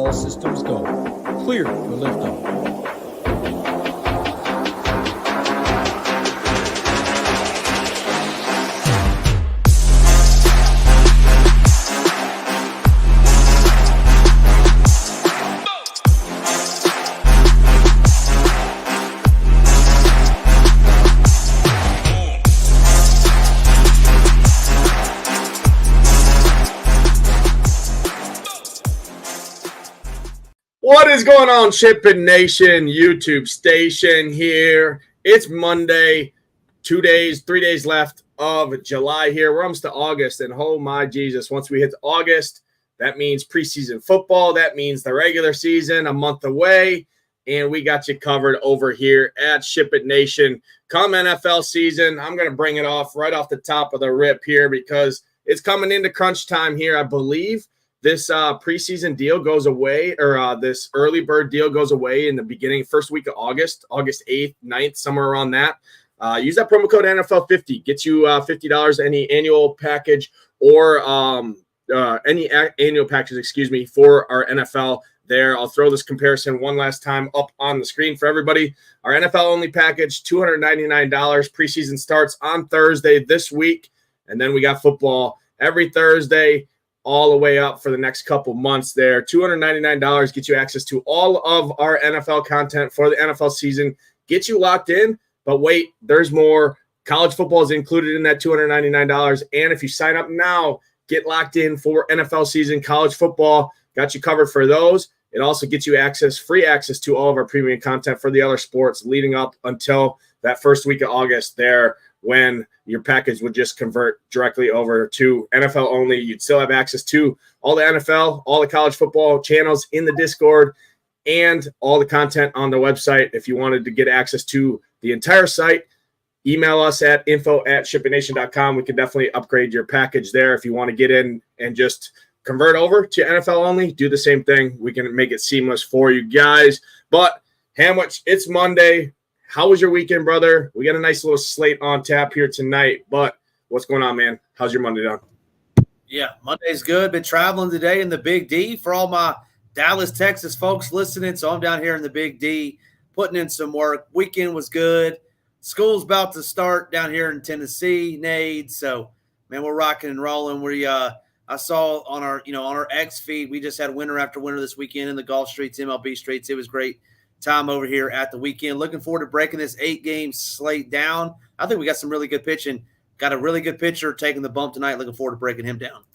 All systems go. Clear for liftoff. What is going on, SHIPIT Nation YouTube station here? It's Monday, 3 days left of July here. We're almost to August, and oh my Jesus, once we hit August, that means preseason football. That means the regular season a month away, and we got you covered over here at SHIPIT Nation. Come NFL season, I'm going to bring it off right off the top of the rip here because it's coming into crunch time here, I believe. This preseason deal goes away, or this early bird deal goes away in the first week of August 8th, 9th, somewhere around that. Use that promo code NFL50. Gets you $50 any annual package or any annual package, for our NFL there. I'll throw this comparison one last time up on the screen for everybody. Our NFL-only package, $299. Preseason starts on Thursday this week, and then we got football every Thursday all the way up for the next couple months there. $299 gets you access to all of our NFL content for the NFL season. Get you locked in, but wait, there's more. College football is included in that $299. And if you sign up now, get locked in for NFL season. College football got you covered for those. It also gets you free access to all of our premium content for the other sports leading up until that first week of August there, when your package would just convert directly over to NFL only. You'd still have access to all the NFL, all the college football channels in the Discord, and all the content on the website. If you wanted to get access to the entire site, email us at info@shipitnation.com. We can definitely upgrade your package there. If you want to get in and just convert over to NFL only, do the same thing. We can make it seamless for you guys. But Hamwich, it's Monday. How was your weekend, brother? We got a nice little slate on tap here tonight, but what's going on, man? How's your Monday done? Yeah, Monday's good. Been traveling today in the Big D for all my Dallas, Texas folks listening. So I'm down here in the Big D putting in some work. Weekend was good. School's about to start down here in Tennessee, Nade. So, man, we're rocking and rolling. I saw on our X feed, we just had winter after winter this weekend in the Gulf Streets, MLB Streets. It was great time over here at the weekend. Looking forward to breaking this 8-game slate down. I think we got some really good pitching. Got a really good pitcher taking the bump tonight. Looking forward to breaking him down.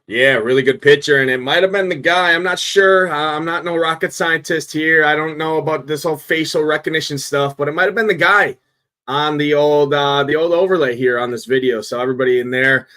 Yeah, really good pitcher, and it might have been the guy. I'm not sure. I'm not no rocket scientist here. I don't know about this whole facial recognition stuff, but it might have been the guy on the old overlay here on this video. So everybody in there,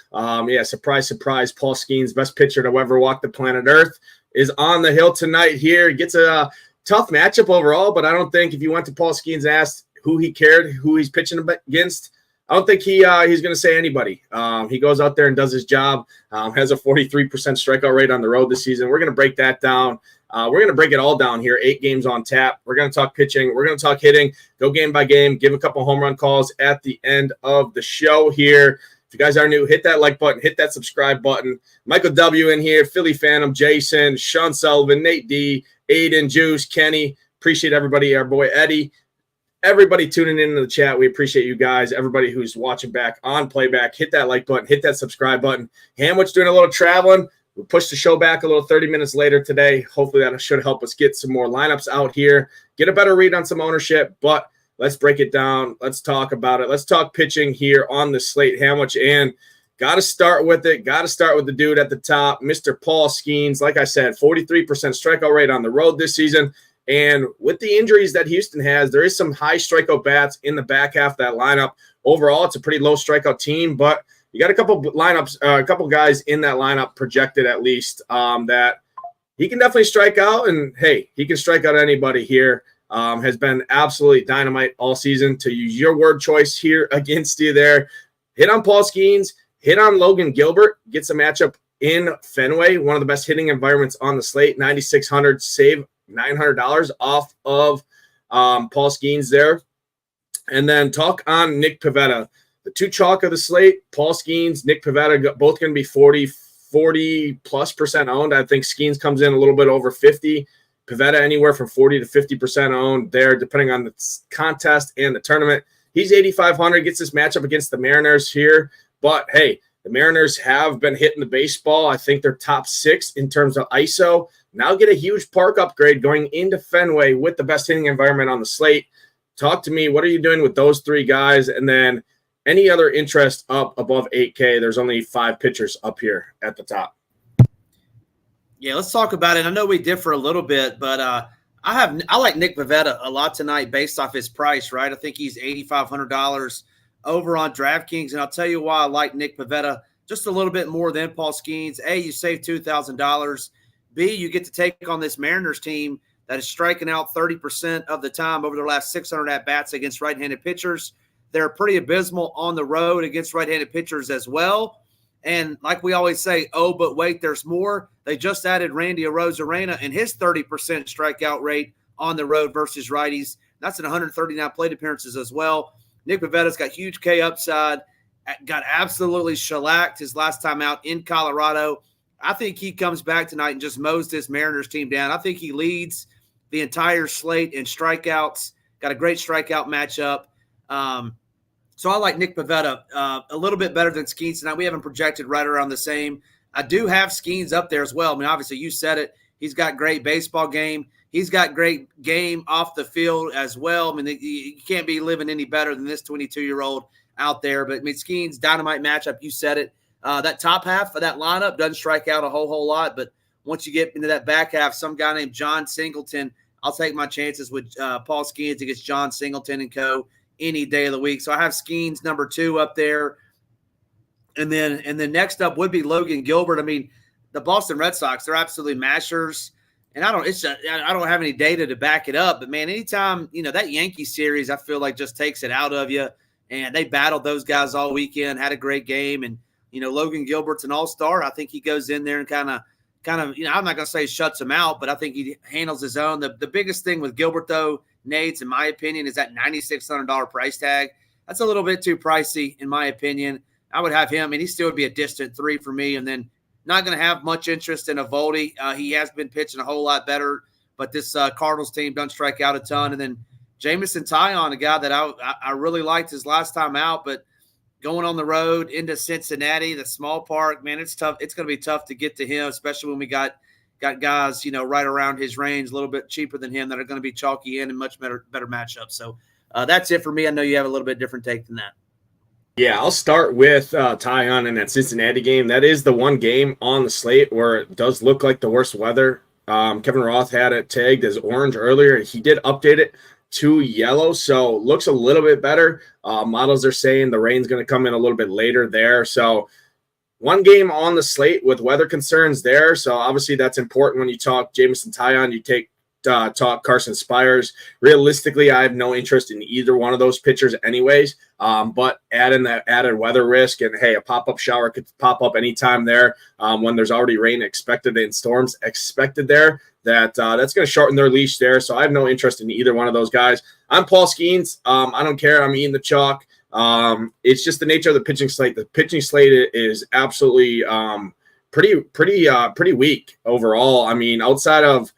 surprise, surprise, Paul Skeens, best pitcher to ever walk the planet Earth, is on the hill tonight here. Gets a tough matchup overall, but I don't think if you went to Paul Skeens and asked who he cared, who he's pitching against, I don't think he's going to say anybody. He goes out there and does his job, has a 43% strikeout rate on the road this season. We're going to break that down. We're going to break it all down here, 8 games on tap. We're going to talk pitching. We're going to talk hitting, go game by game, give a couple home run calls at the end of the show here. If you guys are new, hit that like button, hit that subscribe button. Michael W. in here, Philly Phantom, Jason, Sean Sullivan, Nate D., Aiden, Juice, Kenny. Appreciate everybody, our boy Eddie. Everybody tuning into the chat. We appreciate you guys. Everybody who's watching back on playback, hit that like button, hit that subscribe button. Hamwich doing a little traveling. We pushed the show back a little 30 minutes later today. Hopefully that should help us get some more lineups out here, get a better read on some ownership, but let's break it down. Let's talk about it. Let's talk pitching here on the slate, Hamwich, and got to start with it. Got to start with the dude at the top, Mr. Paul Skeens. Like I said, 43% strikeout rate on the road this season. And with the injuries that Houston has, there is some high strikeout bats in the back half of that lineup. Overall, it's a pretty low strikeout team, but you got a couple lineups, a couple guys in that lineup projected at least that he can definitely strike out. And, hey, he can strike out anybody here. Has been absolutely dynamite all season, to use your word choice here against you there. Hit on Paul Skeens, hit on Logan Gilbert, gets a matchup in Fenway, one of the best hitting environments on the slate, 9,600, save $900 off of Paul Skeens there. And then talk on Nick Pivetta. The two chalk of the slate, Paul Skeens, Nick Pivetta, both going to be 40, 40+% owned. I think Skeens comes in a little bit over 50. Pivetta anywhere from 40 to 50% owned there, depending on the contest and the tournament. He's 8,500, gets this matchup against the Mariners here. But, hey, the Mariners have been hitting the baseball. I think they're top 6 in terms of ISO. Now get a huge park upgrade going into Fenway with the best hitting environment on the slate. Talk to me. What are you doing with those 3 guys? And then any other interest up above 8K? There's only 5 pitchers up here at the top. Yeah, let's talk about it. I know we differ a little bit, but I like Nick Pivetta a lot tonight based off his price, right? I think he's $8,500 over on DraftKings, and I'll tell you why I like Nick Pivetta just a little bit more than Paul Skeens. A, you save $2,000. B, you get to take on this Mariners team that is striking out 30% of the time over their last 600 at-bats against right-handed pitchers. They're pretty abysmal on the road against right-handed pitchers as well. And like we always say, oh, but wait, there's more. They just added Randy Arozarena and his 30% strikeout rate on the road versus righties. That's at 139 plate appearances as well. Nick Pivetta's got huge K upside, got absolutely shellacked his last time out in Colorado. I think he comes back tonight and just mows this Mariners team down. I think he leads the entire slate in strikeouts, got a great strikeout matchup. So I like Nick Pivetta a little bit better than Skeens tonight. We haven't projected right around the same. I do have Skeens up there as well. I mean, obviously, you said it. He's got great baseball game. He's got great game off the field as well. I mean, you can't be living any better than this 22-year-old out there. But, I mean, Skeens, dynamite matchup. You said it. That top half of that lineup doesn't strike out a whole lot. But once you get into that back half, some guy named John Singleton, I'll take my chances with Paul Skeens against John Singleton and co. any day of the week. So I have Skeens number 2 up there. And then next up would be Logan Gilbert. I mean, the Boston Red Sox, they're absolutely mashers. And I don't have any data to back it up, but man, anytime, that Yankee series, I feel like just takes it out of you. And they battled those guys all weekend, had a great game. And, Logan Gilbert's an all-star. I think he goes in there and kind of, I'm not going to say shuts him out, but I think he handles his own. The biggest thing with Gilbert, though, Nates, in my opinion, is that $9,600 price tag. That's a little bit too pricey, in my opinion. I would have him, and he still would be a distant 3 for me. And then not going to have much interest in Eovaldi. He has been pitching a whole lot better, but this Cardinals team doesn't strike out a ton. And then Jamison Taillon, a guy that I really liked his last time out, but going on the road into Cincinnati, the small park, man, it's tough. It's going to be tough to get to him, especially when we got guys, right around his range, a little bit cheaper than him that are going to be chalky in and much better matchups. So that's it for me. I know you have a little bit different take than that. Yeah, I'll start with Taillon in that Cincinnati game. That is the one game on the slate where it does look like the worst weather. Kevin Roth had it tagged as orange earlier. He did update it to yellow, so looks a little bit better. Models are saying the rain's going to come in a little bit later there. So one game on the slate with weather concerns there. So obviously that's important when you talk Jamison Taillon. You talk Carson Spires. Realistically, I have no interest in either one of those pitchers anyways, but add in that added weather risk, and hey, a pop-up shower could pop up anytime there when there's already rain expected and storms expected there. That's going to shorten their leash there, so I have no interest in either one of those guys. I'm Paul Skeens. I don't care. I'm eating the chalk. It's just the nature of the pitching slate. The pitching slate is absolutely pretty weak overall. I mean, outside of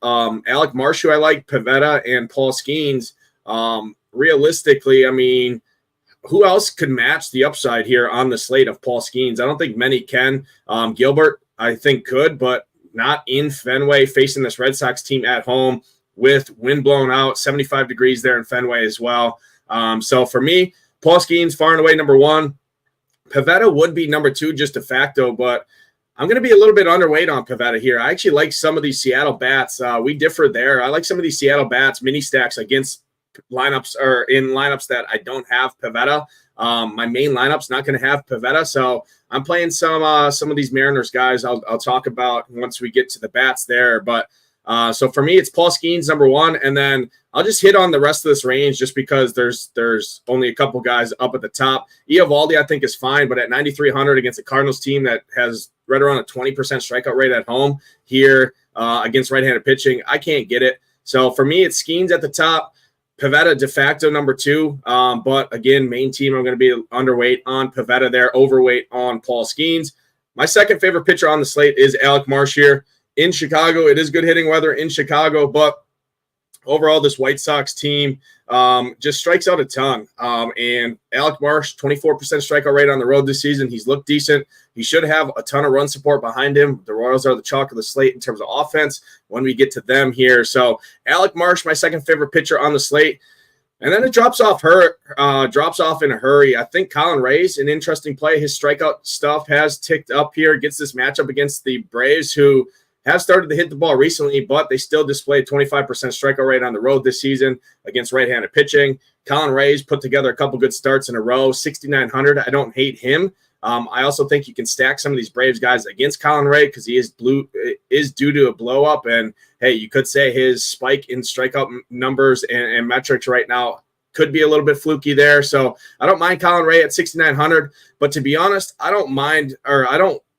Alec Marsh, who I like, Pivetta, and Paul Skeens, realistically, I mean, who else could match the upside here on the slate of Paul Skeens? I don't think many can. Gilbert, I think, could, but not in Fenway, facing this Red Sox team at home with wind blown out, 75 degrees there in Fenway as well. So for me, Paul Skeens, far and away number 1. Pivetta would be number 2 just de facto, but I'm going to be a little bit underweight on Pivetta here. I actually like some of these Seattle bats. We differ there. I like some of these Seattle bats, mini stacks against lineups or in lineups that I don't have Pivetta. My main lineup's not going to have Pivetta, so I'm playing some of these Mariners guys. I'll talk about once we get to the bats there. But so for me, it's Paul Skeens number 1, and then I'll just hit on the rest of this range just because there's only a couple guys up at the top. Eovaldi, I think, is fine, but at 9,300 against a Cardinals team that has right around a 20% strikeout rate at home here against right-handed pitching, I can't get it. So for me, it's Skeens at the top, Pivetta de facto number 2. But again, main team, I'm going to be underweight on Pivetta there, overweight on Paul Skeens. My second favorite pitcher on the slate is Alec Marsh here in Chicago. It is good hitting weather in Chicago, but overall, this White Sox team just strikes out a ton. And Alec Marsh, 24% strikeout rate on the road this season. He's looked decent. He should have a ton of run support behind him. The Royals are the chalk of the slate in terms of offense when we get to them here. So Alec Marsh, my second favorite pitcher on the slate. And then it drops off in a hurry. I think Colin Ray's an interesting play. His strikeout stuff has ticked up here. Gets this matchup against the Braves, who have started to hit the ball recently, but they still displayed 25% strikeout rate on the road this season against right-handed pitching. Colin Ray's put together a couple good starts in a row, 6,900. I don't hate him. I also think you can stack some of these Braves guys against Colin Ray because he is due to a blow up. And hey, you could say his spike in strikeout numbers and metrics right now could be a little bit fluky there. So I don't mind Colin Ray at 6,900. But to be honest, I don't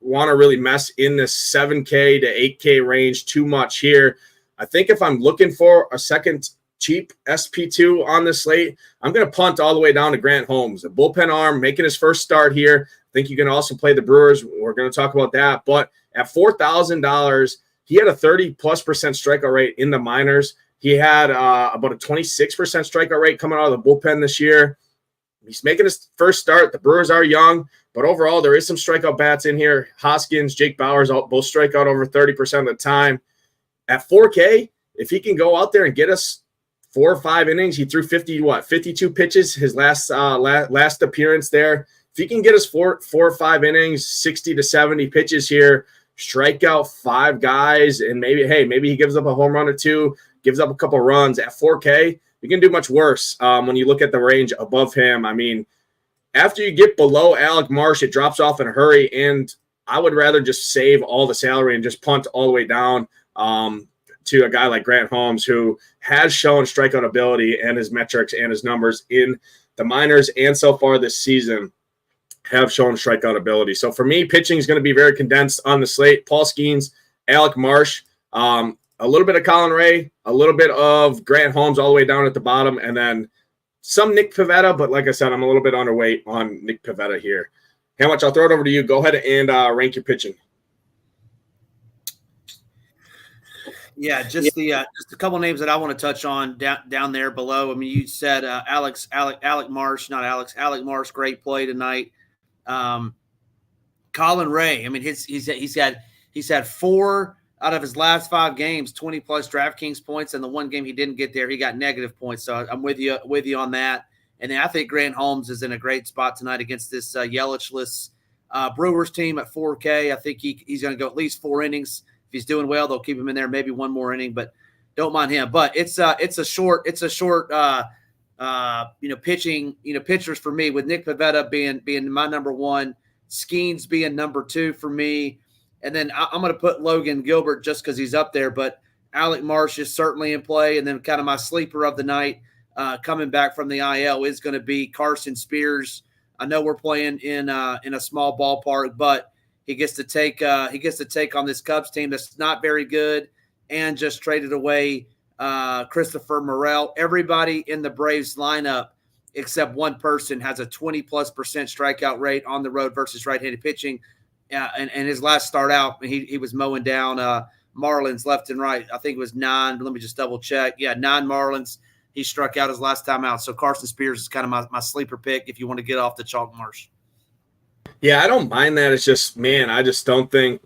want to really mess in this 7K to 8K range too much here. I think if I'm looking for a second cheap SP2 on the slate, I'm going to punt all the way down to Grant Holmes, a bullpen arm making his first start here. I think you can also play the Brewers. We're going to talk about that. But at $4,000, he had a 30+% strikeout rate in the minors. He had about a 26% strikeout rate coming out of the bullpen this year. He's making his first start. The Brewers are young, but overall, there is some strikeout bats in here. Hoskins, Jake Bauers, both strike out over 30% of the time. At 4K, if he can go out there and get us 4 or 5 innings, he threw 52 pitches his last appearance there. If he can get us 4 or 5 innings, 60 to 70 pitches here, strike out 5 guys, and maybe he gives up a home run or 2, gives up a couple runs at 4K. You can do much worse when you look at the range above him. I mean, after you get below Alec Marsh, it drops off in a hurry, and I would rather just save all the salary and just punt all the way down to a guy like Grant Holmes, who has shown strikeout ability, and his metrics and his numbers in the minors and so far this season have shown strikeout ability. So for me, pitching is going to be very condensed on the slate. Paul Skeens, Alec Marsh, a little bit of Colin Ray, a little bit of Grant Holmes all the way down at the bottom, and then some Nick Pivetta. But like I said, I'm a little bit underweight on Nick Pivetta here. How much? I'll throw it over to you. Go ahead and rank your pitching. Yeah, just a couple names that I want to touch on down there below. I mean, you said Alec Marsh, great play tonight. Colin Ray, I mean, he's had 4 out of his last 5 games, 20+ DraftKings points, and the one game he didn't get there, he got negative points. So I'm with you on that. And then I think Grant Holmes is in a great spot tonight against this Yelich-less Brewers team at 4K. I think he's going to go at least 4 innings. If he's doing well, they'll keep him in there, maybe one more inning, but don't mind him. But it's a short pitching, pitchers for me, with Nick Pivetta being my number 1, Skeens being number 2 for me. And then I'm going to put Logan Gilbert just because he's up there, but Alec Marsh is certainly in play. And then kind of my sleeper of the night coming back from the IL is going to be Carson Spears. I know we're playing in a small ballpark, but he gets to take on this Cubs team that's not very good, and just traded away Christopher Morel. Everybody in the Braves lineup except one person has a 20+% strikeout rate on the road versus right-handed pitching. And his last start out, he was mowing down Marlins left and right. I think it was 9. But let me just double check. Yeah, 9 Marlins. He struck out his last time out. So Carson Spears is kind of my sleeper pick if you want to get off the chalk Marsh. Yeah, I don't mind that. It's just, man, I just don't think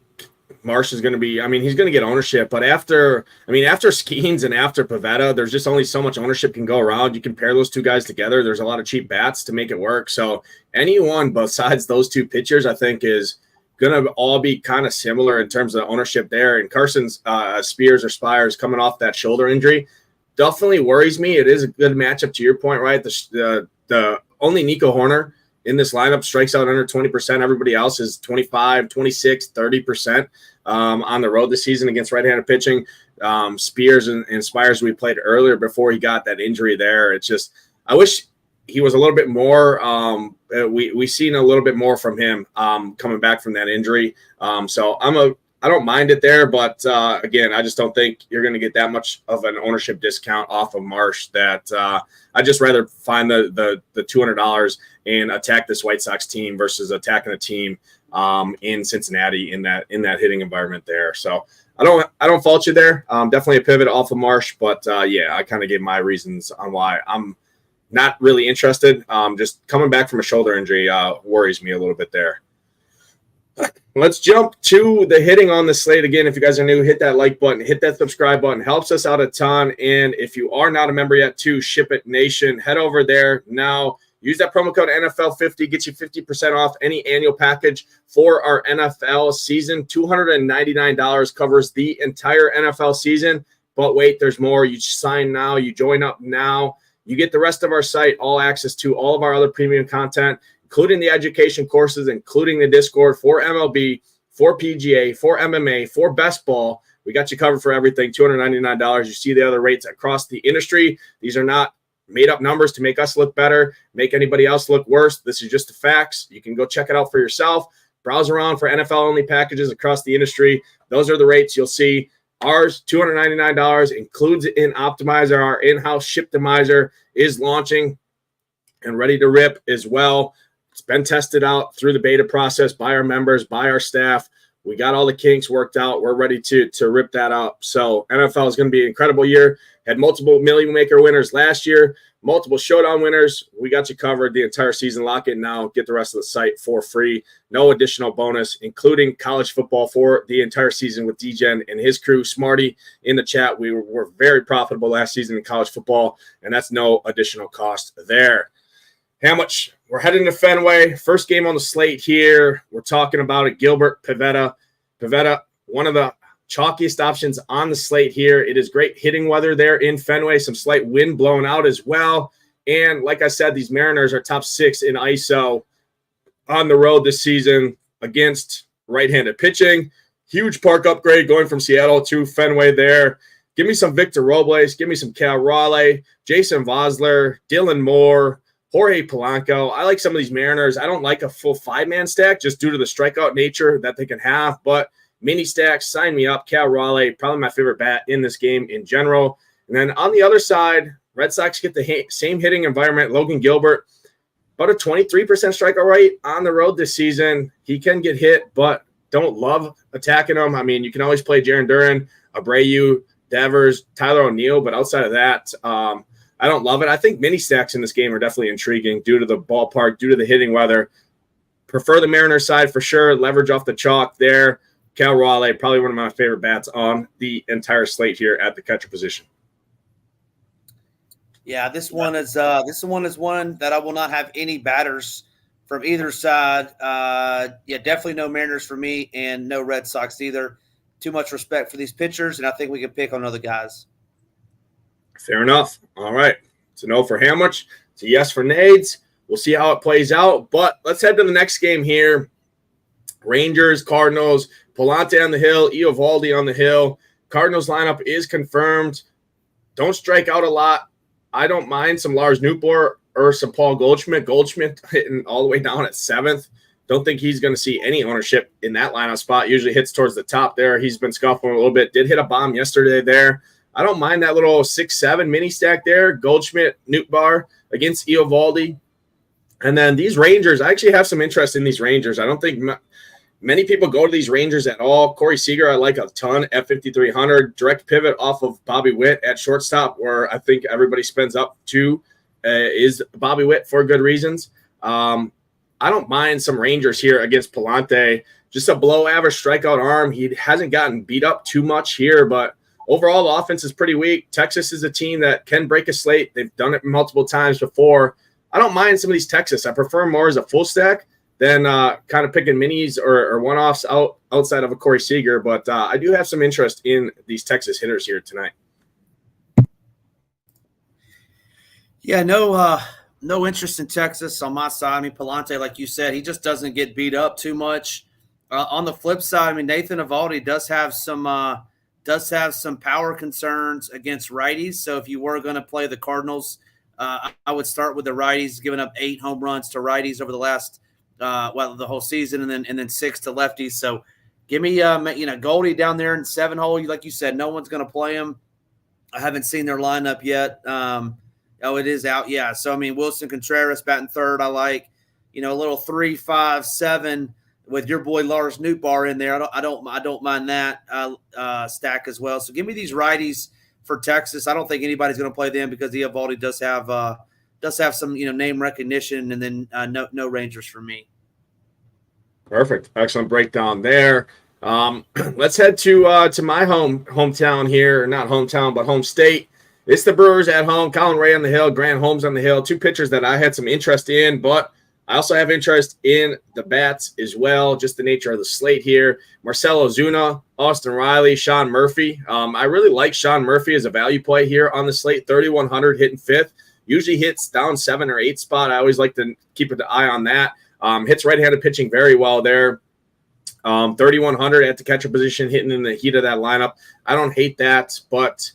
Marsh is going to be – I mean, he's going to get ownership. But after Skeens and after Pivetta, there's just only so much ownership can go around. You can pair those 2 guys together. There's a lot of cheap bats to make it work. So anyone besides those 2 pitchers, I think, is going to all be kind of similar in terms of ownership there. And Carson's Spears or Spires coming off that shoulder injury definitely worries me. It is a good matchup to your point, right? The only Nico Horner in this lineup strikes out under 20%. Everybody else is 25, 26, 30% on the road this season against right-handed pitching. Spears and Spires we played earlier before he got that injury there. It's just, I wish he was a little bit more we've seen a little bit more from him coming back from that injury. So I don't mind it there, but again, I just don't think you're going to get that much of an ownership discount off of Marsh. That I'd just rather find the $200 and attack this White Sox team versus attacking a team in Cincinnati in that hitting environment there. So I don't fault you there. Definitely a pivot off of Marsh, but I kind of gave my reasons on why I'm not really interested. Just coming back from a shoulder injury worries me a little bit there. Let's jump to the hitting on the slate. Again, if you guys are new, hit that like button, hit that subscribe button. Helps us out a ton. And if you are not a member yet to SHIPIT Nation, head over there now. Use that promo code NFL50, gets you 50% off any annual package for our NFL season. $299 covers the entire NFL season. But wait, there's more. You sign now. You join up now. You get the rest of our site, all access to all of our other premium content, including the education courses, including the Discord for MLB, for PGA, for MMA, for best ball. We got you covered for everything, $299. You see the other rates across the industry. These are not made up numbers to make us look better, make anybody else look worse. This is just the facts. You can go check it out for yourself. Browse around for NFL-only packages across the industry. Those are the rates you'll see. Ours, $299, includes an optimizer. Our in-house Shiptimizer is launching and ready to rip as well. It's been tested out through the beta process by our members, by our staff. We got all the kinks worked out. We're ready to rip that up. So NFL is going to be an incredible year. Had multiple Million Maker winners last year, multiple Showdown winners. We got you covered the entire season. Lock it now. Get the rest of the site for free. No additional bonus, including college football for the entire season with DGen and his crew. Smarty in the chat. We were very profitable last season in college football, and that's no additional cost there. How much? We're heading to Fenway. First game on the slate here. We're talking about it. Gilbert, Petta. Petta, one of the chalkiest options on the slate here. It is great hitting weather there in Fenway. Some slight wind blowing out as well. And like I said, these Mariners are top 6 in ISO on the road this season against right-handed pitching. Huge park upgrade going from Seattle to Fenway there. Give me some Victor Robles. Give me some Cal Raleigh, Jason Vosler, Dylan Moore, Jorge Polanco. I like some of these Mariners. I don't like a full 5-man stack just due to the strikeout nature that they can have, but mini stacks, sign me up. Cal Raleigh, probably my favorite bat in this game in general. And then on the other side, Red Sox get the same hitting environment. Logan Gilbert, about a 23% strikeout rate on the road this season. He can get hit, but don't love attacking him. I mean, you can always play Jarren Duran, Abreu, Devers, Tyler O'Neill, but outside of that, I don't love it. I think mini stacks in this game are definitely intriguing due to the ballpark, due to the hitting weather. Prefer the Mariners side for sure. Leverage off the chalk there. Cal Raleigh, probably one of my favorite bats on the entire slate here at the catcher position. Yeah, this one is one that I will not have any batters from either side. Definitely no Mariners for me and no Red Sox either. Too much respect for these pitchers, and I think we can pick on other guys. Fair enough. All right. It's a no for Hamlich. It's a yes for Nades. We'll see how it plays out. But let's head to the next game here. Rangers, Cardinals, Palante on the hill, Eovaldi on the hill. Cardinals lineup is confirmed. Don't strike out a lot. I don't mind some Lars Nootbaar or some Paul Goldschmidt. Goldschmidt hitting all the way down at 7th. Don't think he's going to see any ownership in that lineup spot. Usually hits towards the top there. He's been scuffling a little bit. Did hit a bomb yesterday there. I don't mind that little 6-7 mini stack there. Goldschmidt, Nootbaar against Eovaldi. And then these Rangers, I actually have some interest in these Rangers. I don't think many people go to these Rangers at all. Corey Seager, I like a ton at 5,300. Direct pivot off of Bobby Witt at shortstop, where I think everybody spends up to is Bobby Witt for good reasons. I don't mind some Rangers here against Palante. Just a below average strikeout arm. He hasn't gotten beat up too much here, but overall, the offense is pretty weak. Texas is a team that can break a slate. They've done it multiple times before. I don't mind some of these Texas. I prefer more as a full stack than kind of picking minis or one-offs outside of a Corey Seager. But I do have some interest in these Texas hitters here tonight. Yeah, no interest in Texas on my side. I mean, Palante, like you said, he just doesn't get beat up too much. On the flip side, I mean, Nathan Eovaldi does have some power concerns against righties. So if you were going to play the Cardinals, I would start with the righties, giving up 8 home runs to righties over the last the whole season, and then 6 to lefties. So give me Goldie down there in 7 hole. Like you said, no one's going to play him. I haven't seen their lineup yet. It is out. Yeah. So I mean, Wilson Contreras batting third. I like, a little 3, 5, 7 with your boy Lars Nootbaar in there. I don't mind that stack as well. So give me these righties for Texas. I don't think anybody's going to play them because Eovaldi does have some name recognition, and then no Rangers for me. Perfect, excellent breakdown there. Let's head to my hometown here, not hometown but home state. It's the Brewers at home. Colin Ray on the hill, Grant Holmes on the hill. Two pitchers that I had some interest in, but I also have interest in the bats as well, just the nature of the slate here. Marcell Ozuna, Austin Riley, Sean Murphy. I really like Sean Murphy as a value play here on the slate, 3,100 hitting fifth. Usually hits down 7 or 8 spot. I always like to keep an eye on that. Hits right-handed pitching very well there. 3,100 at the catcher position, hitting in the heat of that lineup. I don't hate that, but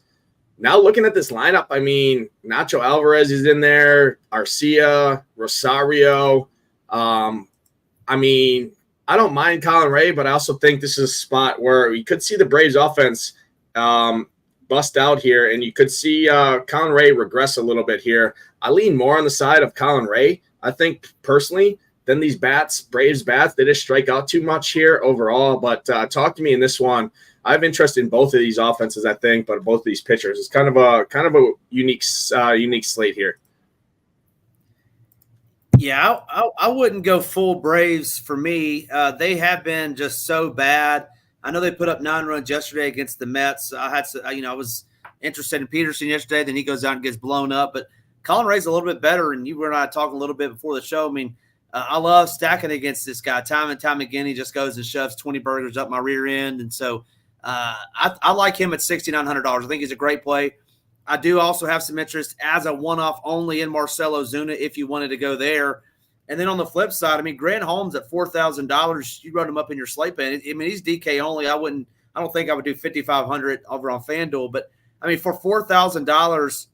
now looking at this lineup, I mean, Nacho Alvarez is in there, Arcia, Rosario. I mean, I don't mind Colin Ray, but I also think this is a spot where we could see the Braves offense bust out here, and you could see Colin Ray regress a little bit here. I lean more on the side of Colin Ray, I think, personally, than these Braves bats. They just strike out too much here overall, but talk to me in this one. I have interest in both of these offenses, I think, but both of these pitchers. It's kind of a unique slate here. Yeah, I wouldn't go full Braves for me. They have been just so bad. I know they put up 9 runs yesterday against the Mets. I was interested in Peterson yesterday. Then he goes out and gets blown up. But Colin Ray's a little bit better, and you and I talking a little bit before the show. I mean, I love stacking against this guy. Time and time again, he just goes and shoves 20 burgers up my rear end, and so I like him at $6,900. I think he's a great play. I do also have some interest as a one-off only in Marcell Ozuna if you wanted to go there. And then on the flip side, I mean, Grant Holmes at $4,000, you wrote him up in your slate pen. I mean, he's DK only. I don't think I would do 5,500 over on FanDuel. But, I mean, for $4,000,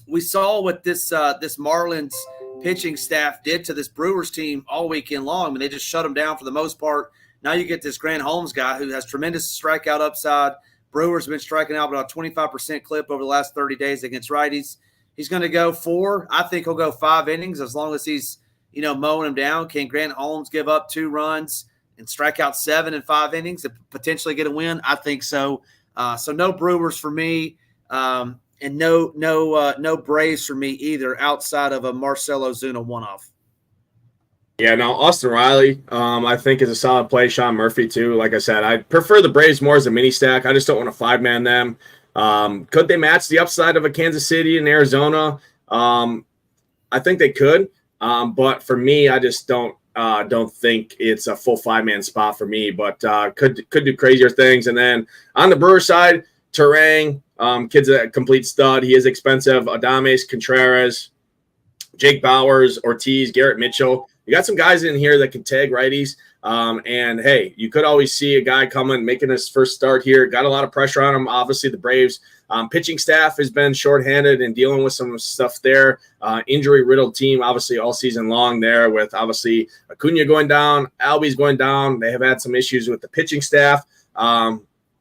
we saw what this Marlins pitching staff did to this Brewers team all weekend long. I mean, they just shut them down for the most part. Now you get this Grant Holmes guy who has tremendous strikeout upside. Brewers have been striking out about a 25% clip over the last 30 days against righties. He's going to go 4. I think he'll go 5 innings as long as he's, mowing him down. Can Grant Holmes give up 2 runs and strike out 7 in 5 innings and potentially get a win? I think so. So no Brewers for me, and no Braves for me either outside of a Marcell Ozuna one-off. Yeah, now Austin Riley, I think is a solid play. Sean Murphy too. Like I said, I prefer the Braves more as a mini stack. I just don't want to 5-man them. Could they match the upside of a Kansas City and Arizona? I think they could, but for me, I just don't think it's a full 5-man spot for me. But could do crazier things. And then on the Brewer side, Terang, kid's a complete stud. He is expensive. Adames, Contreras, Jake Bowers, Ortiz, Garrett Mitchell. You got some guys in here that can tag righties. And, hey, you could always see a guy coming, making his first start here. Got a lot of pressure on him. Obviously, the Braves pitching staff has been shorthanded and dealing with some stuff there. Injury-riddled team, obviously, all season long there with, obviously, Acuna going down, Albies going down. They have had some issues with the pitching staff.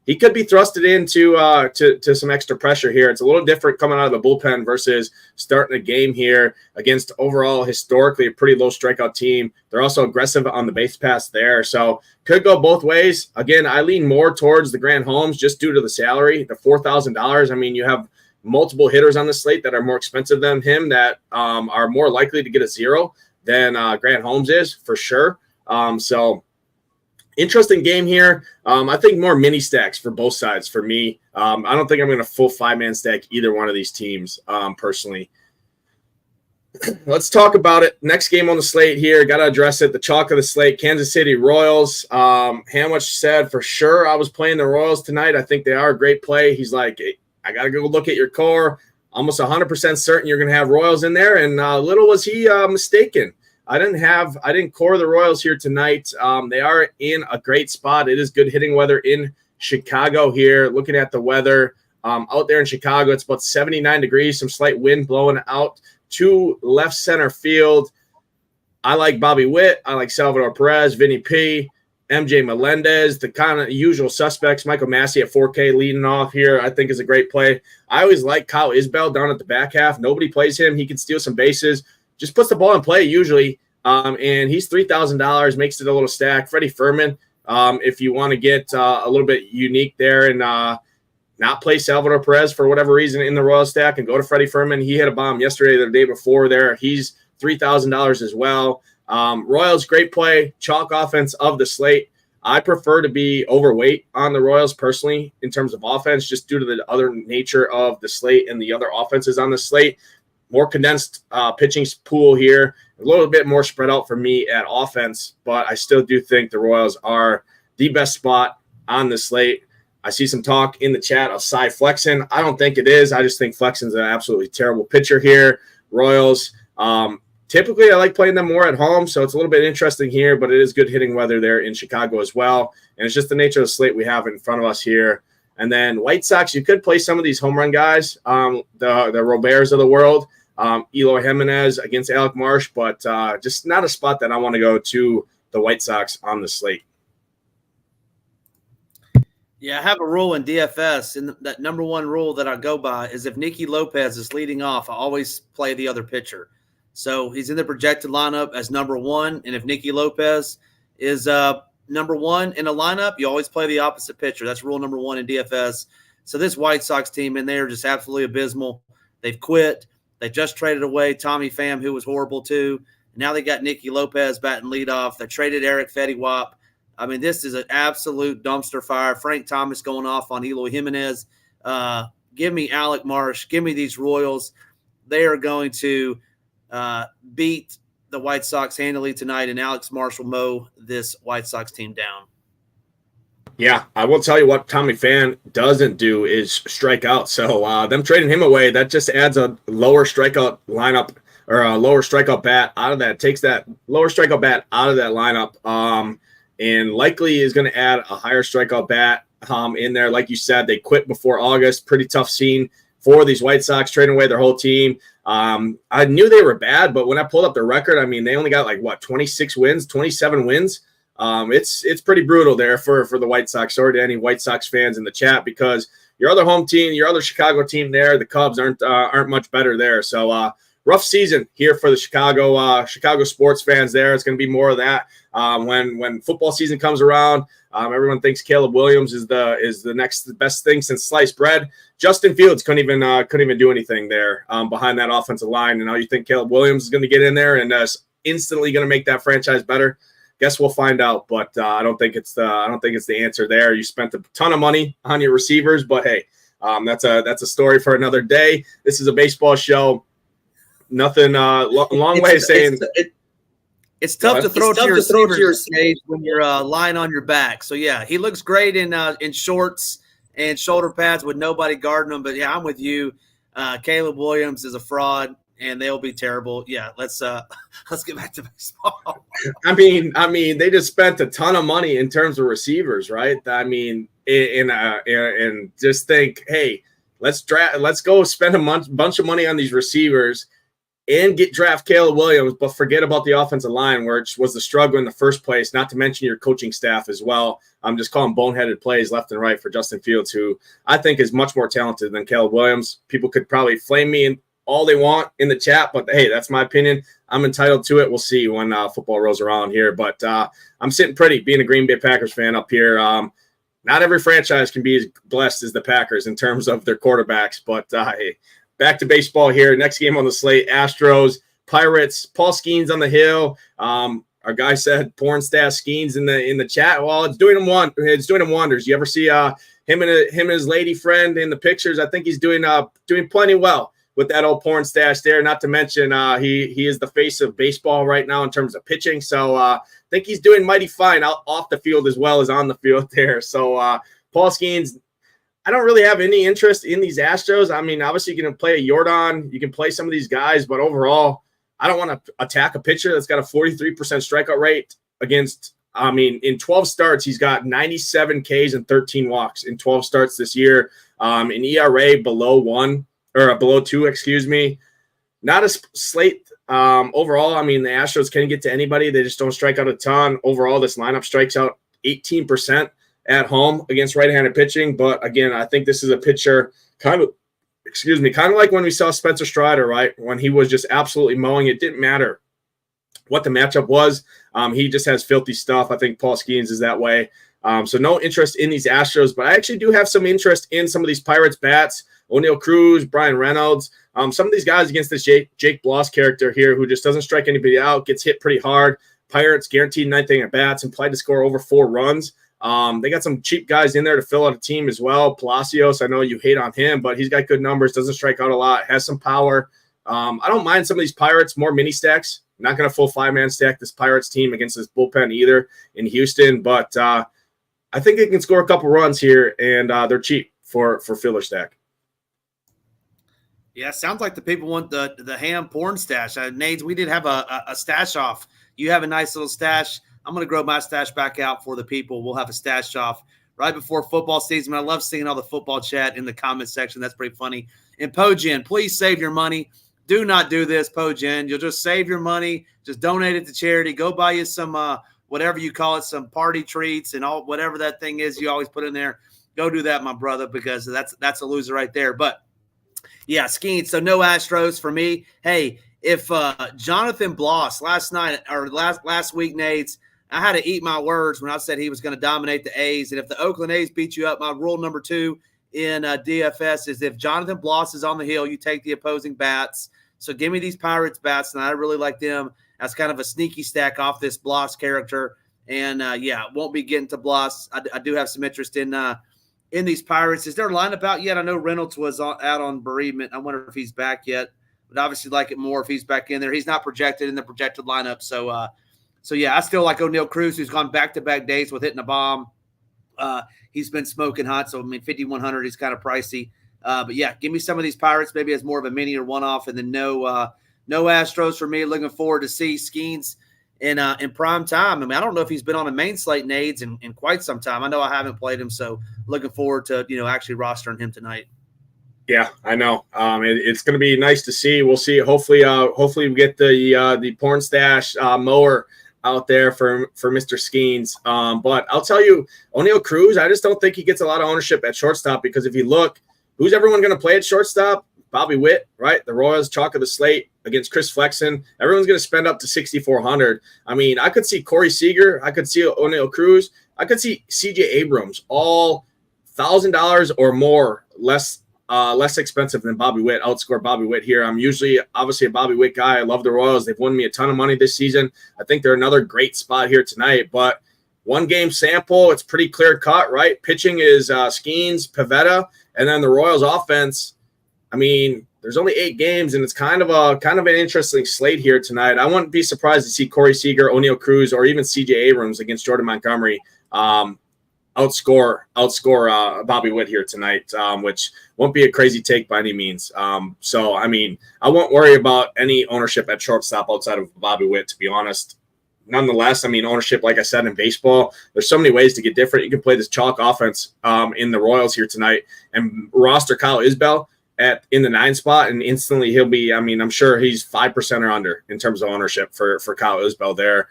He could be thrusted into to some extra pressure here. It's a little different coming out of the bullpen versus starting a game here against overall historically a pretty low strikeout team. They're also aggressive on the base pass there. So could go both ways. Again, I lean more towards the Grant Holmes just due to the salary, the $4,000. I mean, you have multiple hitters on the slate that are more expensive than him that are more likely to get a 0 than Grant Holmes is for sure. So interesting game here. I think more mini stacks for both sides for me. I don't think I'm going to full 5-man stack either one of these teams personally. Let's talk about it. Next game on the slate here. Got to address it. The chalk of the slate, Kansas City Royals. Hamwich said for sure I was playing the Royals tonight. I think they are a great play. He's like, hey, I got to go look at your core. Almost 100% certain you're going to have Royals in there. And little was he mistaken. I didn't core the Royals here tonight. They are in a great spot. It is good hitting weather in Chicago here. Looking at the weather out there in Chicago, it's about 79 degrees, some slight wind blowing out to left center field. I like Bobby Witt. I like Salvador Perez, Vinny P, MJ Melendez, the kind of usual suspects. Michael Massey at 4K leading off here, I think is a great play. I always like Kyle Isbell down at the back half. Nobody plays him. He can steal some bases. Just puts the ball in play usually. And he's $3,000, makes it a little stack. Freddie Fermin, if you want to get a little bit unique there and not play Salvador Perez for whatever reason in the Royal stack and go to Freddie Fermin. He hit a bomb yesterday or the day before there. He's $3,000 as well. Royals, great play, chalk offense of the slate. I prefer to be overweight on the Royals personally in terms of offense, just due to the other nature of the slate and the other offenses on the slate. More condensed pitching pool here, a little bit more spread out for me at offense, but I still do think the Royals are the best spot on the slate. I see some talk in the chat of Cy Flexen. I don't think it is. I just think Flexen's an absolutely terrible pitcher here. Royals, typically, I like playing them more at home, so it's a little bit interesting here, but it is good hitting weather there in Chicago as well. And it's just the nature of the slate we have in front of us here. And then White Sox, you could play some of these home run guys, the Roberts of the world, Eloy Jimenez against Alec Marsh, but just not a spot that I want to go to the White Sox on the slate. Yeah, I have a rule in DFS, and that number one rule that I go by is if Nicky Lopez is leading off, I always play the other pitcher. So he's in the projected lineup as number one, and if Nicky Lopez is number one in a lineup, you always play the opposite pitcher. That's rule number one in DFS. So this White Sox team in there just absolutely abysmal. They've quit. They just traded away Tommy Pham, who was horrible too. Now they got Nicky Lopez batting leadoff. They traded Eric Fetty-Wap. I mean, this is an absolute dumpster fire. Frank Thomas going off on Eloy Jimenez. Give me Alec Marsh. Give me these Royals. They are going to beat the White Sox handily tonight, and Alex Marsh will mow this White Sox team down. Yeah, I will tell you what Tommy Pham doesn't do is strike out. So them trading him away, that just adds a lower strikeout lineup or a lower strikeout bat out of that, takes that lower strikeout bat out of that lineup. And likely is going to add a higher strikeout bat in there. Like you said, they quit before August. Pretty tough scene for these White Sox, trading away their whole team. I knew they were bad, but when I pulled up the record, I mean, they only got 26 wins, 27 wins. It's pretty brutal there for the White Sox. Sorry to any White Sox fans in the chat, because your other home team, your other Chicago team there, the Cubs aren't much better there. So rough season here for the Chicago sports fans there. It's going to be more of that when football season comes around. Everyone thinks Caleb Williams is the next best thing since sliced bread. Justin Fields couldn't even do anything there behind that offensive line. And now you think Caleb Williams is going to get in there and instantly going to make that franchise better? Guess we'll find out. But I don't think it's the answer there. You spent a ton of money on your receivers, but hey, that's a story for another day. This is a baseball show. Nothing. Long way of saying. It's tough to throw to your stage when you're lying on your back. So yeah, he looks great in shorts and shoulder pads with nobody guarding him. But yeah, I'm with you. Caleb Williams is a fraud, and they'll be terrible. Yeah, let's get back to baseball. I mean, they just spent a ton of money in terms of receivers, right? I mean, and just think, hey, let's go spend a bunch of money on these receivers and draft Caleb Williams, but forget about the offensive line, which was the struggle in the first place, not to mention your coaching staff as well. I'm just calling boneheaded plays left and right for Justin Fields, who I think is much more talented than Caleb Williams. People could probably flame me all they want in the chat, but hey, that's my opinion. I'm entitled to it. We'll see when football rolls around here, but I'm sitting pretty being a Green Bay Packers fan up here. Not every franchise can be as blessed as the Packers in terms of their quarterbacks, but hey, back to baseball here. Next game on the slate, Astros-Pirates. Paul Skeens on the hill. Our guy said porn stash Skeens in the chat. Well, it's doing him wonders. You ever see him and his lady friend in the pictures? I think he's doing plenty well with that old porn stash there. Not to mention he is the face of baseball right now in terms of pitching. So I think he's doing mighty fine off the field as well as on the field there. So Paul Skeens, I don't really have any interest in these Astros. I mean, obviously you can play a Yordan, you can play some of these guys, but overall, I don't want to attack a pitcher that's got a 43% strikeout rate against, in 12 starts, he's got 97 Ks and 13 walks in 12 starts this year. An ERA below 2, excuse me. Not a slate overall. I mean, the Astros can get to anybody. They just don't strike out a ton. Overall, this lineup strikes out 18% at home against right-handed pitching. But again, I think this is a pitcher kind of like when we saw Spencer Strider, right? When he was just absolutely mowing. It didn't matter what the matchup was. He just has filthy stuff. I think Paul Skeens is that way. So no interest in these Astros, but I actually do have some interest in some of these Pirates bats. O'Neal Cruz, Brian Reynolds, some of these guys against this Jake Bloss character here who just doesn't strike anybody out, gets hit pretty hard. Pirates guaranteed ninth inning at bats, implied to score over 4 runs. They got some cheap guys in there to fill out a team as well. Palacios, I know you hate on him, but he's got good numbers, doesn't strike out a lot, has some power. I don't mind some of these Pirates, more mini stacks. Not going to full 5-man stack this Pirates team against this bullpen either in Houston, but I think they can score a couple runs here, and they're cheap for filler stack. Yeah, sounds like the people want the ham porn stash. Nades, we did have a stash off. You have a nice little stash. I'm going to grow my stash back out for the people. We'll have a stash off right before football season. I love seeing all the football chat in the comment section. That's pretty funny. And Pogen, please save your money. Do not do this, Pogen. You'll just save your money. Just donate it to charity. Go buy you some whatever you call it, some party treats and all whatever that thing is you always put in there. Go do that, my brother, because that's a loser right there. But yeah, Skeen. So no Astros for me. Hey, if Jonathan Bloss last week, Nades, I had to eat my words when I said he was going to dominate the A's. And if the Oakland A's beat you up, my rule number 2 in DFS is if Jonathan Bloss is on the hill, you take the opposing bats. So give me these Pirates bats, and I really like them as kind of a sneaky stack off this Bloss character. And won't be getting to Bloss. I do have some interest in these Pirates. Is there a lineup out yet? I know Reynolds was out on bereavement. I wonder if he's back yet. Would obviously like it more if he's back in there. He's not projected in the projected lineup. So I still like O'Neal Cruz, who's gone back-to-back days with hitting a bomb. He's been smoking hot. So, 5,100 is kind of pricey. But yeah, give me some of these Pirates, maybe as more of a mini or one-off, and then no Astros for me. Looking forward to see Skeens in prime time. I don't know if he's been on a main slate Nades in quite some time. I know I haven't played him, so looking forward to actually rostering him tonight. Yeah, I know. It's going to be nice to see. We'll see. Hopefully we get the porn stash mower out there for Mr. Skeens. But I'll tell you, O'Neal Cruz, I just don't think he gets a lot of ownership at shortstop because if you look, who's everyone going to play at shortstop? Bobby Witt, right? The Royals chalk of the slate against Chris Flexen. Everyone's going to spend up to 6,400. I could see Corey Seager. I could see O'Neal Cruz. I could see C.J. Abrams, all $1,000 or more less expensive than Bobby Witt. Outscore Bobby Witt here. I'm usually obviously a Bobby Witt guy. I love the Royals. They've won me a ton of money this season. I think they're another great spot here tonight. But one game sample, it's pretty clear cut, right? Pitching is Skeens, Pivetta, and then the Royals offense. There's only 8 games, and it's kind of an interesting slate here tonight. I wouldn't be surprised to see Corey Seager, O'Neal Cruz, or even C.J. Abrams against Jordan Montgomery outscore Bobby Witt here tonight, which won't be a crazy take by any means. I won't worry about any ownership at shortstop outside of Bobby Witt, to be honest. Nonetheless, ownership, like I said, in baseball, there's so many ways to get different. You can play this chalk offense in the Royals here tonight and roster Kyle Isbell in the 9 spot, and instantly he'll be, I'm sure he's 5% or under in terms of ownership for Kyle Isbell there.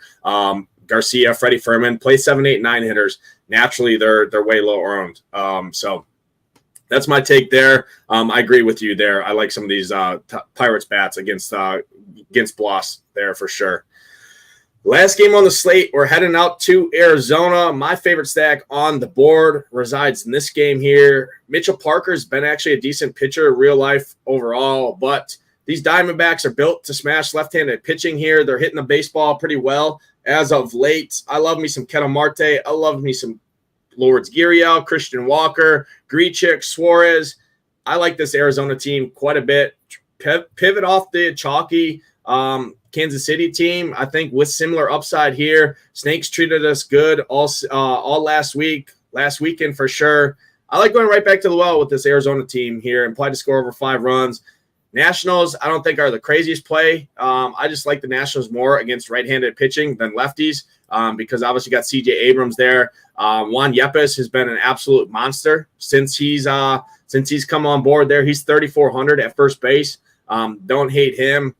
Garcia, Freddie Furman, play 7, 8, 9 hitters. Naturally, they're way low owned. So that's my take there. I agree with you there. I like some of these Pirates bats against Bloss there for sure. Last game on the slate, we're heading out to Arizona. My favorite stack on the board resides in this game here. Mitchell Parker's been actually a decent pitcher real life overall, but these Diamondbacks are built to smash left-handed pitching here. They're hitting the baseball pretty well as of late. I love me some Ketel Marte. I love me some Lourdes Gurriel, Christian Walker, Grichuk, Suarez. I like this Arizona team quite a bit. Pivot off the chalky Kansas City team, I think, with similar upside here. Snakes treated us good all last weekend for sure. I like going right back to the well with this Arizona team here. Implied to score over 5 runs. Nationals, I don't think are the craziest play. I just like the Nationals more against right-handed pitching than lefties because obviously you got C.J. Abrams there. Juan Yepes has been an absolute monster since he's come on board there. He's 3,400 at first base. Don't hate him.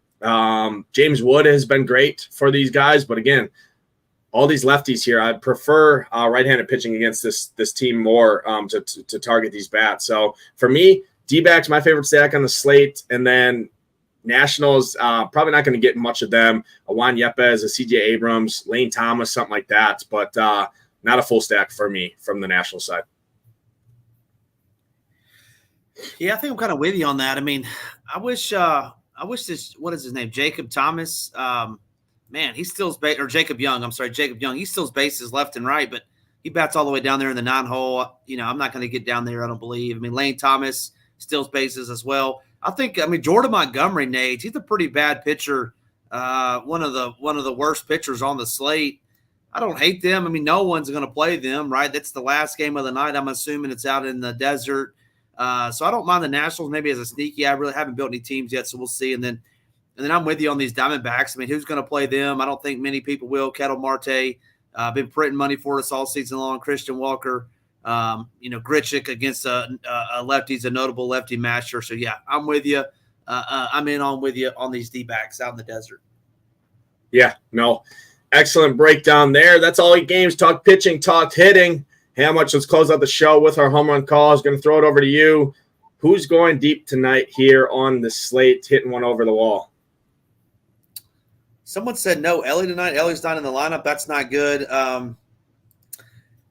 James Wood has been great for these guys, but again, all these lefties here, I prefer right-handed pitching against this team more to target these bats. So for me, D-backs, my favorite stack on the slate, and then Nationals, probably not going to get much of them. A Juan Yepes, a CJ Abrams, Lane Thomas, something like that. But not a full stack for me from the National side. Yeah, I think I'm kind of with you on that. I mean, I wish this, what is his name? Jacob Thomas. Man, he steals base, or Jacob Young. I'm sorry, Jacob Young. He steals bases left and right, but he bats all the way down there in the 9-hole. You know, I'm not going to get down there, I don't believe. I mean, Lane Thomas steals bases as well. I mean, Jordan Montgomery, Nate, he's a pretty bad pitcher. One of the worst pitchers on the slate. I don't hate them. I mean, no one's going to play them, right? That's the last game of the night. I'm assuming it's out in the desert. So I don't mind the Nationals maybe as a sneaky. I really haven't built any teams yet, so we'll see. And then I'm with you on these Diamondbacks. I mean, who's going to play them? I don't think many people will. Kettle Marte, been printing money for us all season long. Christian Walker, Grichuk against a lefty. He's a notable lefty matcher. So, yeah, I'm with you. I'm with you on these D-backs out in the desert. Yeah, no. Excellent breakdown there. That's all 8 games. Talk pitching, talk hitting. How much? Let's close out the show with our home run calls. Going to throw it over to you. Who's going deep tonight here on the slate, hitting one over the wall? Someone said no Ellie tonight. Ellie's not in the lineup. That's not good.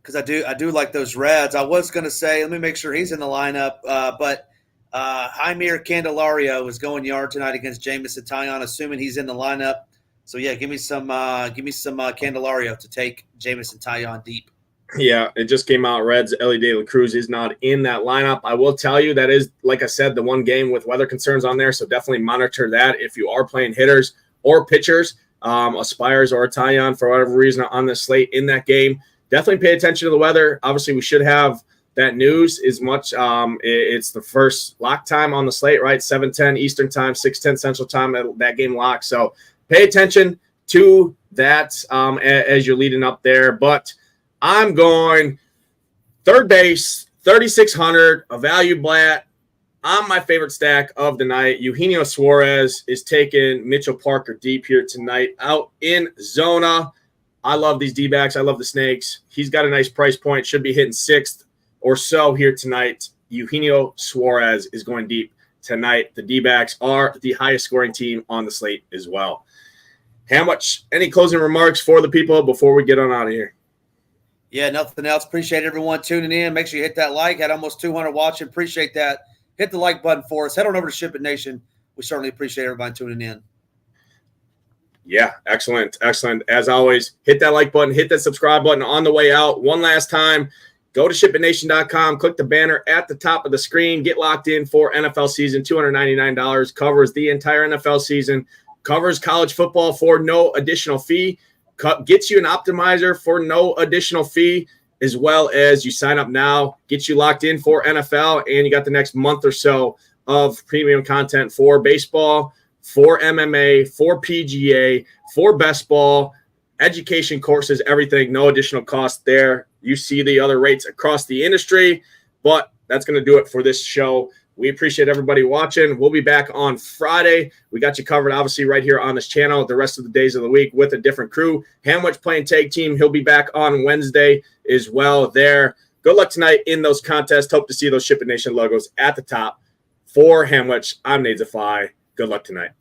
Because I do like those Reds. I was going to say, let me make sure he's in the lineup. But Jaime Candelario is going yard tonight against Jameson Taillon, assuming he's in the lineup. So yeah, give me some Candelario to take Jameson Taillon deep. Yeah, it just came out. Reds, Ellie De La Cruz is not in that lineup. I will tell you that is, like I said, the one game with weather concerns on there. So definitely monitor that if you are playing hitters or pitchers, a Spires or a Taillon for whatever reason on the slate in that game. Definitely pay attention to the weather. Obviously, we should have that news as much. It's the first lock time on the slate, right? 7:10 Eastern time, 6:10 Central time, that game lock. So pay attention to that as you're leading up there. But I'm going third base, 3,600, a value blat. On my favorite stack of the night, Eugenio Suarez is taking Mitchell Parker deep here tonight out in Zona. I love these D-backs. I love the Snakes. He's got a nice price point. Should be hitting 6th or so here tonight. Eugenio Suarez is going deep tonight. The D-backs are the highest scoring team on the slate as well. How much? Any closing remarks for the people before we get on out of here? Yeah, nothing else. Appreciate everyone tuning in. Make sure you hit that like. Had almost 200 watching. Appreciate that. Hit the like button for us. Head on over to SHIPIT Nation. We certainly appreciate everybody tuning in. Yeah, excellent. Excellent. As always, hit that like button, hit that subscribe button on the way out. One last time, go to SHIPITNation.com, click the banner at the top of the screen, get locked in for NFL season. $299 covers the entire NFL season, covers college football for no additional fee. Gets you an optimizer for no additional fee, as well as you sign up now, gets you locked in for NFL, and you got the next month or so of premium content for baseball, for MMA, for PGA, for best ball, education courses, everything, no additional cost there. You see the other rates across the industry, but that's going to do it for this show. We appreciate everybody watching. We'll be back on Friday. We got you covered, obviously, right here on this channel the rest of the days of the week with a different crew. Hamwich playing tag team. He'll be back on Wednesday as well there. Good luck tonight in those contests. Hope to see those SHIPIT Nation logos at the top. For Hamwich, I'm Nadesify. Good luck tonight.